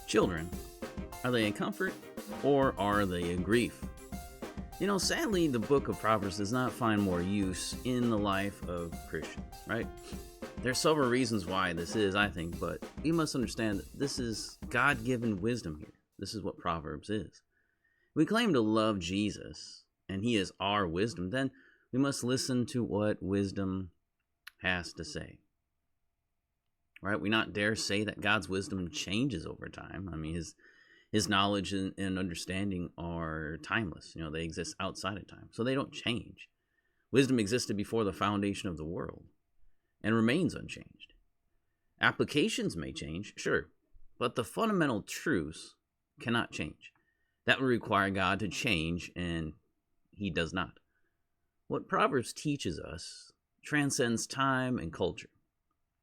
Children, are they in comfort or are they in grief? Sadly, the book of Proverbs does not find more use in the life of Christians, right? There's several reasons why this is, I think, but we must understand that this is God-given wisdom here. This is what Proverbs is. We claim to love Jesus, and he is our wisdom, then we must listen to what wisdom has to say. Right? We not dare say that God's wisdom changes over time. I mean, his knowledge and understanding are timeless. They exist outside of time, so they don't change. Wisdom existed before the foundation of the world and remains unchanged. Applications may change, sure, but the fundamental truths cannot change. That would require God to change, and he does not. What Proverbs teaches us transcends time and culture.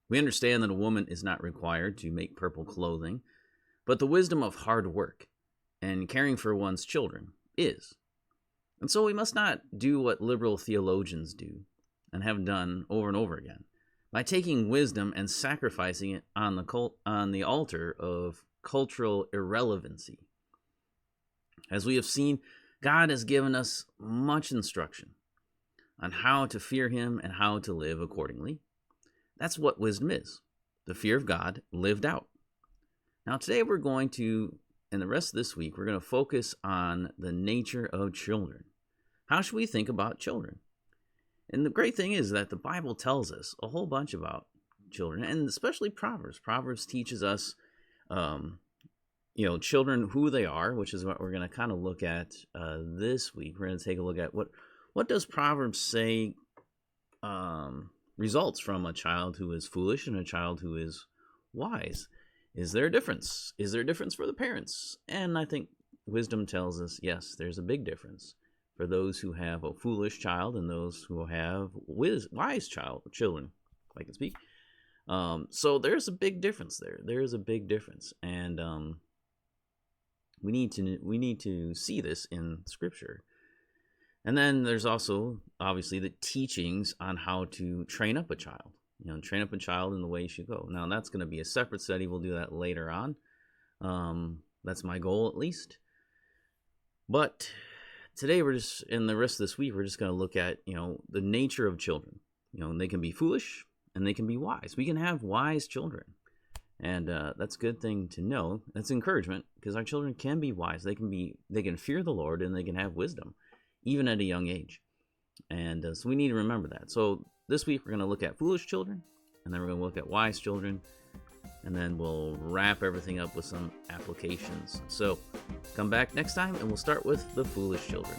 We understand that a woman is not required to make purple clothing, but the wisdom of hard work and caring for one's children is. And so we must not do what liberal theologians do and have done over and over again by taking wisdom and sacrificing it on the altar of cultural irrelevancy. As we have seen, God has given us much instruction on how to fear him and how to live accordingly. That's what wisdom is, the fear of God lived out. Now today we're going to, and the rest of this week, we're going to focus on the nature of children. How should we think about children? And the great thing is that the Bible tells us a whole bunch about children, and especially Proverbs. Proverbs teaches us, children, who they are, which is what we're going to kind of look at this week. We're going to take a look at what does Proverbs say results from a child who is foolish and a child who is wise. Is there a difference? Is there a difference for the parents? And I think wisdom tells us, yes, there's a big difference for those who have a foolish child and those who have wise children, if I can speak. So there's a big difference there. There is a big difference. And we need to see this in Scripture. And then there's also, obviously, the teachings on how to train up a child. Train up a child in the way you should go. Now, that's going to be a separate study. We'll do that later on. That's my goal, at least. But today, in the rest of this week, we're just going to look at, the nature of children. They can be foolish and they can be wise. We can have wise children. And that's a good thing to know. That's encouragement, because our children can be wise. They can fear the Lord and they can have wisdom, even at a young age. And so we need to remember that. So this week we're going to look at foolish children, and then we're going to look at wise children, and then we'll wrap everything up with some applications. So come back next time, and we'll start with the foolish children.